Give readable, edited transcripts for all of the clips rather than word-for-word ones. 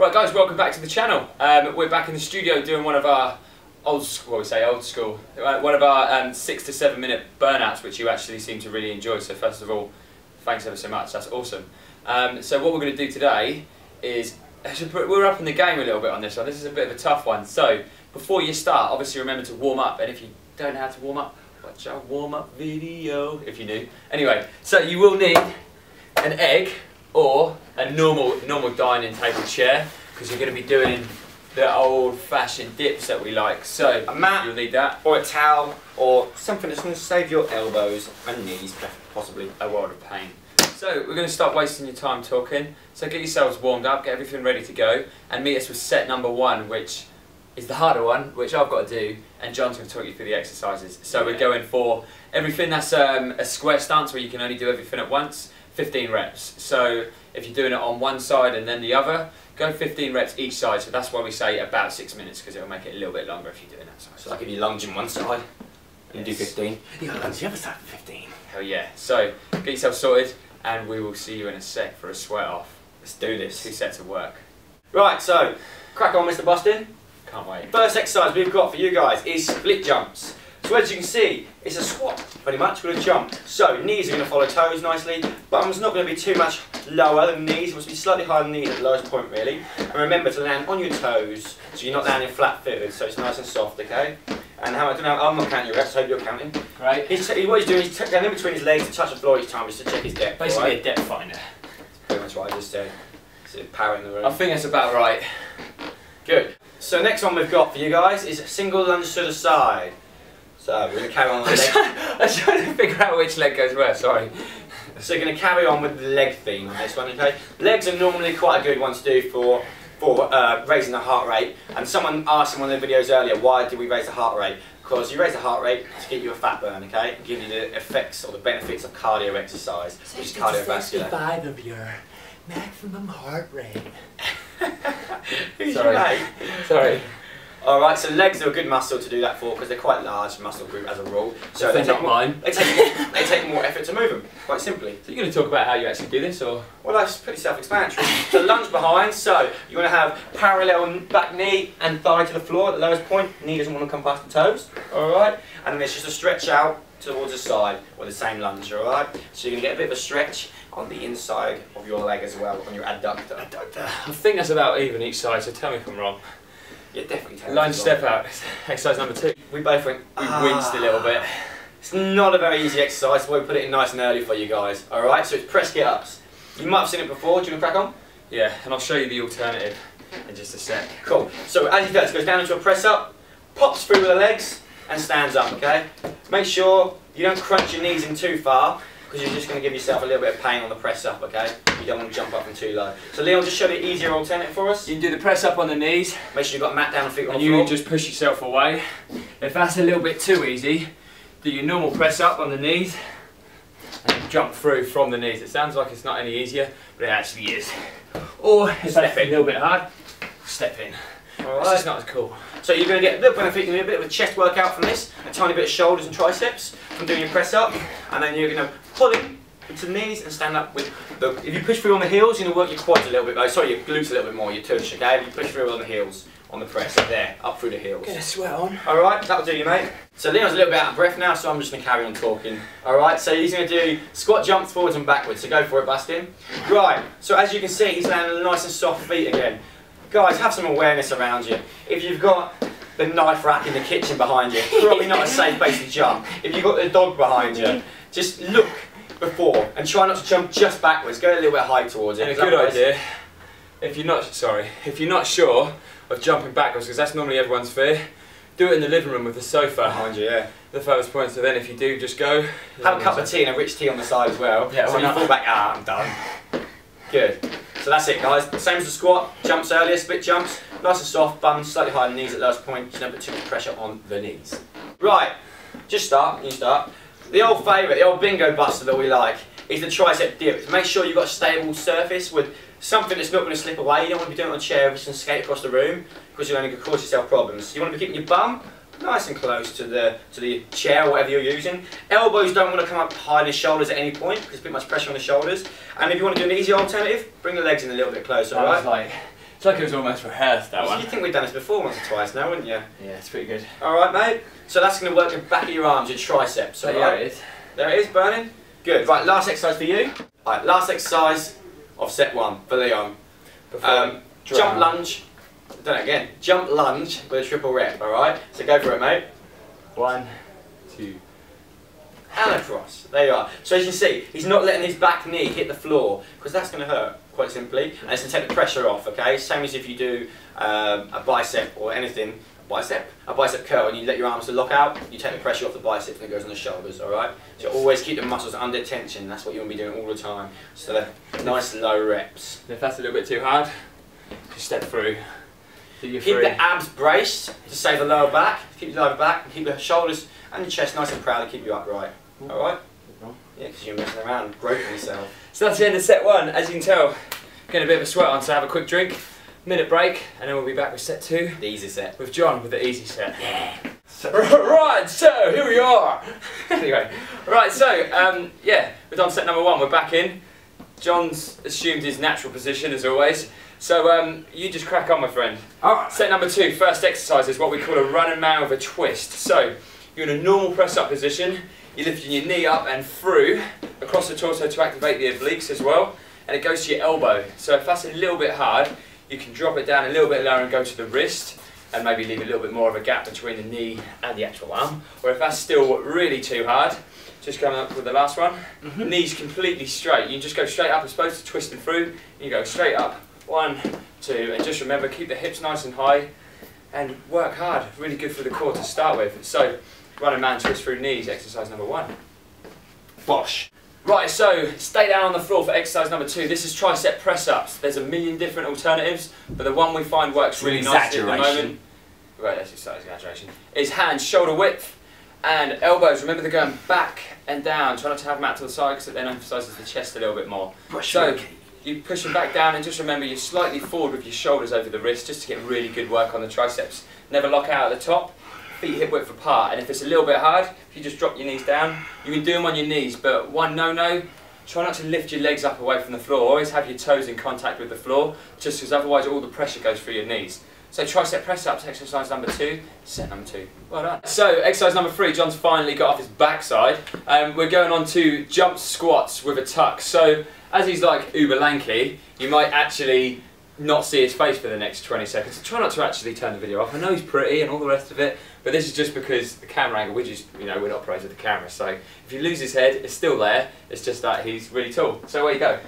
Right guys, welcome back to the channel. We're back in the studio doing one of our one of our 6 to 7 minute burnouts, which you actually seem to really enjoy. So first of all, thanks ever so much, that's awesome. So what we're going to do today is, we're up in the game a little bit on this one. This is a bit of a tough one. So before you start, obviously remember to warm up, and if you don't know how to warm up, watch our warm up video if you knew. Anyway, so you will need an egg or a normal dining table chair, because you're going to be doing the old-fashioned dips that we like. So a mat, you'll need that, or a towel, or something that's going to save your elbows and knees, possibly. A world of pain. So we're going to stop wasting your time talking. So get yourselves warmed up, get everything ready to go, and meet us with set number 1, which is the harder one, which I've got to do, and John's going to talk you through the exercises. So we're going for everything that's a square stance where you can only do everything at once, 15 reps. So if you're doing it on one side and then the other, go 15 reps each side. So that's why we say about 6 minutes, because it'll make it a little bit longer if you're doing that side. So like if you lunge on one side, you do 15. You got to lunge the other side for 15. Hell yeah. So get yourself sorted, and we will see you in a sec for a sweat off. Let's do this. 2 sets of work. Right, so crack on, Mr. Bustin. Can't wait. First exercise we've got for you guys is split jumps. So as you can see, it's a squat, pretty much, with a jump. So knees are going to follow toes nicely, bum's not going to be too much lower than knees, it must be slightly higher than knees at the lowest point really. And remember to land on your toes, so you're not landing flat-footed, so it's nice and soft, okay? And how, I don't know, I'm not counting your reps, I hope you're counting. Right. What he's doing, he's going in between his legs to touch the floor each time, just to check his depth. Basically a depth finder. That's pretty much what I just said. So power in the room. I think that's about right. Good. So next one we've got for you guys is a single lunge to the side. So we're going to carry on with the leg. I'm trying to figure out which leg goes where, sorry. So we're going to carry on with the leg theme on this one, okay? Legs are normally quite a good one to do for raising the heart rate. And someone asked in one of the videos earlier, why do we raise the heart rate? Because you raise the heart rate to get you a fat burn, okay? And give you the effects or the benefits of cardio exercise, which is cardiovascular. 65 of your maximum heart rate. Sorry. Sorry. Alright, so legs are a good muscle to do that for, because they're quite large muscle group as a rule. So they're not mine. They take more effort to move them, quite simply. So you're going to talk about how you actually do this, or? Well, that's pretty self-explanatory. So lunge behind, so you want to have parallel back knee and thigh to the floor at the lowest point. Knee doesn't want to come past the toes, alright? And then it's just a stretch out towards the side with the same lunge, alright? So you're going to get a bit of a stretch on the inside of your leg as well, on your adductor. I think that's about even each side, so tell me if I'm wrong. Yeah, definitely. Lunge step out, exercise number 2. We both went, we winced a little bit. It's not a very easy exercise, so we put it in nice and early for you guys. Alright, so it's press get-ups. You might have seen it before, do you want to crack on? Yeah, and I'll show you the alternative in just a sec. Cool. So as he does, goes down into a press up, pops through with the legs, and stands up, okay? Make sure you don't crunch your knees in too far, because you're just going to give yourself a little bit of pain on the press up, okay? You don't want to jump up and too low. So Leon, just show the easier alternative for us. You can do the press up on the knees. Make sure you've got a mat down and feet on the floor. And you floor. just push yourself away. If that's a little bit too easy, do your normal press up on the knees and jump through from the knees. It sounds like it's not any easier, but it actually is. Or if that's a little bit hard, step in. Alright. It's just not as cool. So you're going to get a little benefit, you're going to get a bit of a chest workout from this, a tiny bit of shoulders and triceps from doing your press up, and then you're going to pull in into the knees and stand up with the, if you push through on the heels, you're going to work your quads a little bit, sorry, your glutes a little bit more, your tush, okay? If you push through on the heels, on the press, there, up through the heels. Get a sweat on. Alright, that'll do you, mate. So Leon's a little bit out of breath now, so I'm just going to carry on talking. Alright, so he's going to do squat jumps forwards and backwards, so go for it, Bastin. Right, so as you can see, he's landing nice and soft feet again. Guys, have some awareness around you. If you've got the knife rack in the kitchen behind you, probably not a safe place to jump. If you've got the dog behind you, just look before and try not to jump just backwards. Go a little bit high towards it. And a good idea, if you're not sure of jumping backwards, because that's normally everyone's fear, do it in the living room with the sofa behind you, yeah. The furthest point. So then, if you do, just go. Have a cup of tea and a rich tea on the side as well. Yeah, so you fall back. Ah, I'm done. Good. So that's it, guys. Same as the squat. Jumps earlier, split jumps. Nice and soft, bum slightly higher than knees at lowest point. Just don't put too much pressure on the knees. Right. Just start. You start. The old favourite, the old bingo buster that we like, is the tricep dips. Make sure you've got a stable surface with something that's not going to slip away. You don't want to be doing it on a chair which can skate across the room, because you're only going to cause yourself problems. You want to be keeping your bum nice and close to the chair or whatever you're using. Elbows don't want to come up high in the shoulders at any point, because there's a bit much pressure on the shoulders. And if you want to do an easy alternative, bring the legs in a little bit closer, alright? Like, It's like it was almost rehearsed, that one. You'd think we've done this before once or twice now, wouldn't you? Yeah, it's pretty good. Alright, mate. So that's going to work the back of your arms, your triceps. So Alright? there it is. There it is, burning. Good. Right, last exercise for you. Alright, last exercise of set 1 for Leon. Jump lunge. Done it again. Jump lunge with a triple rep, alright? So go for it, mate. 1, 2. And across. There you are. So as you can see, he's not letting his back knee hit the floor, because that's going to hurt, quite simply. And it's going to take the pressure off, okay? Same as if you do a bicep or anything. A bicep curl, and you let your arms lock out, you take the pressure off the biceps and it goes on the shoulders, alright? So always keep the muscles under tension, that's what you want to be doing all the time. So they're nice low reps. And if that's a little bit too hard, just step through. Keep the abs braced to save the lower back, keep the lower back, and keep the shoulders and your chest nice and proud to keep you upright. Alright? Yeah, because you're messing around, groping yourself. So that's the end of set 1. As you can tell, getting a bit of a sweat on, so have a quick drink, minute break, and then we'll be back with set 2. The easy set. With John with the easy set. Right, so here we are. Anyway, right, so yeah, we've done set number 1. We're back in. John's assumed his natural position as always. So you just crack on, my friend. Alright. Set number 2, first exercise is what we call a run and man with a twist. So you're in a normal press up position. You're lifting your knee up and through across the torso to activate the obliques as well, and it goes to your elbow. So if that's a little bit hard, you can drop it down a little bit lower and go to the wrist, and maybe leave a little bit more of a gap between the knee and the actual arm. Or if that's still really too hard, just coming up with the last one, knees completely straight. You can just go straight up as opposed to twisting through, and you go straight up, 1, 2, and just remember, keep the hips nice and high, and work hard. Really good for the core to start with. So, run and man twist through knees, exercise number 1. Bosh. Right, so stay down on the floor for exercise number 2. This is tricep press-ups. There's a million different alternatives, but the one we find works really nicely at the moment. Right, that's exaggeration. Is hands shoulder width and elbows. Remember they're going back and down. Try not to have them out to the side because it then emphasises the chest a little bit more. So you push them back down and just remember you're slightly forward with your shoulders over the wrist just to get really good work on the triceps. Never lock out at the top. Feet hip width apart, and if it's a little bit hard, if you just drop your knees down, you can do them on your knees, but one no-no, try not to lift your legs up away from the floor. Always have your toes in contact with the floor, just because otherwise all the pressure goes through your knees. So tricep press-ups, exercise number 2, set number 2. Well done. So exercise number 3, John's finally got off his backside. We're going on to jump squats with a tuck. So as he's like uber lanky, you might actually not see his face for the next 20 seconds. So try not to actually turn the video off. I know he's pretty and all the rest of it, but this is just because the camera angle, we're not pros with the camera, so if you lose his head, it's still there, it's just that he's really tall. So away you go.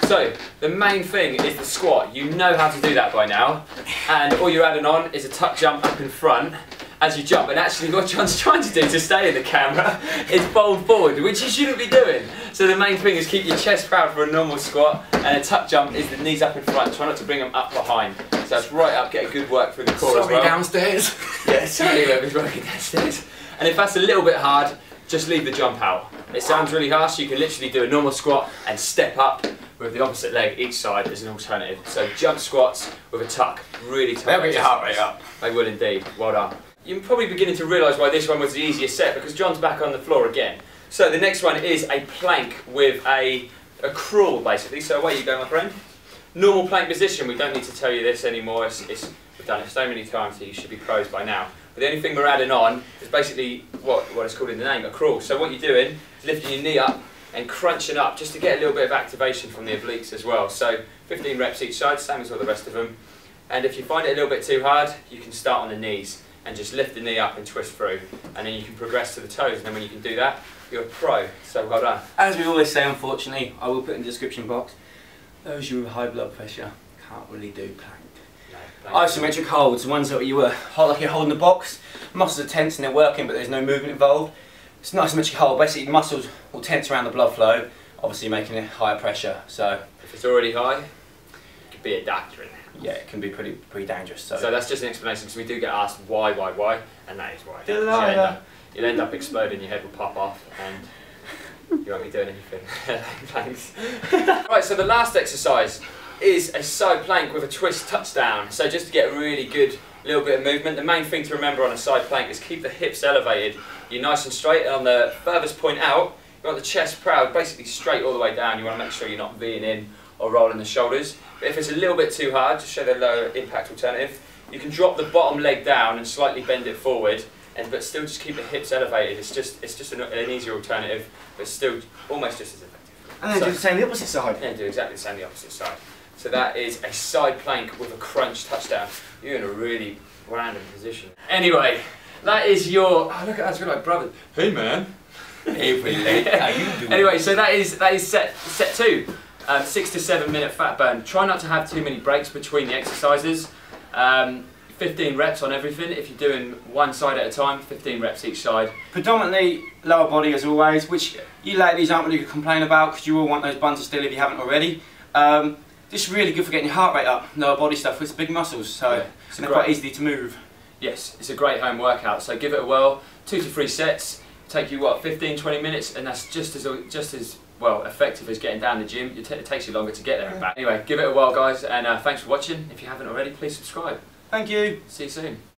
So, the main thing is the squat. You know how to do that by now, and all you're adding on is a tuck jump up in front as you jump, and actually what John's trying to do to stay in the camera is fold forward, which you shouldn't be doing. So the main thing is keep your chest proud for a normal squat, and a tuck jump is the knees up in front, try not to bring them up behind. So it's right up, get a good work through the core as well. Downstairs. Yeah, sorry whoever's working downstairs. And if that's a little bit hard, just leave the jump out. It sounds really harsh, you can literally do a normal squat and step up with the opposite leg each side as an alternative. So jump squats with a tuck, really tough. They'll get your heart rate up. They will indeed, well done. You're probably beginning to realise why this one was the easiest set, because John's back on the floor again. So the next one is a plank with a crawl basically. So away you go, my friend. Normal plank position, we don't need to tell you this anymore, we've done it so many times so you should be pros by now. But the only thing we're adding on is basically what it's called in the name, a crawl. So what you're doing is lifting your knee up and crunching up just to get a little bit of activation from the obliques as well. So 15 reps each side, same as all the rest of them. And if you find it a little bit too hard, you can start on the knees and just lift the knee up and twist through. And then you can progress to the toes, and then when you can do that, you're a pro. So well done. As we always say, unfortunately, I will put in the description box, those of you with high blood pressure can't really do plank. Isometric holds, ones that you were like you're holding the box, muscles are tense and they're working but there's no movement involved. It's an isometric hold, basically the muscles will tense around the blood flow, obviously making it higher pressure. So if it's already high, you could be a doctor in there. Yeah, it can be pretty dangerous. So that's just an explanation, because we do get asked why, and that is why. You'll end up exploding, your head will pop off, and you won't be doing anything. Thanks. Right, so the last exercise is a side plank with a twist touchdown. So just to get a really good little bit of movement, the main thing to remember on a side plank is keep the hips elevated. You're nice and straight, and on the furthest point out, you want the chest proud, basically straight all the way down. You want to make sure you're not V'ing in or rolling the shoulders. But if it's a little bit too hard, just show the lower impact alternative. You can drop the bottom leg down and slightly bend it forward, but still just keep the hips elevated. It's just an easier alternative, but still almost just as effective. And then do the same the opposite side. Yeah, do exactly the same the opposite side. So that is a side plank with a crunch touchdown. You're in a really random position. Anyway, that is your. Oh, look at us, we're like brothers. Hey man. Hey, how you doing? Anyway, so that is set 2. 6 to 7 minute fat burn. Try not to have too many breaks between the exercises. 15 reps on everything. If you're doing one side at a time, 15 reps each side. Predominantly lower body as always, which you ladies aren't really going to complain about because you all want those buns still if you haven't already. This is really good for getting your heart rate up, lower body stuff, with big muscles, so yeah, it's quite easy to move. Yes, it's a great home workout, so give it a whirl. 2 to 3 sets, take you what, 15-20 minutes, and that's just as well effective as getting down the gym. It takes you longer to get there and back. Anyway, give it a whirl guys, and thanks for watching. If you haven't already, please subscribe. Thank you. See you soon.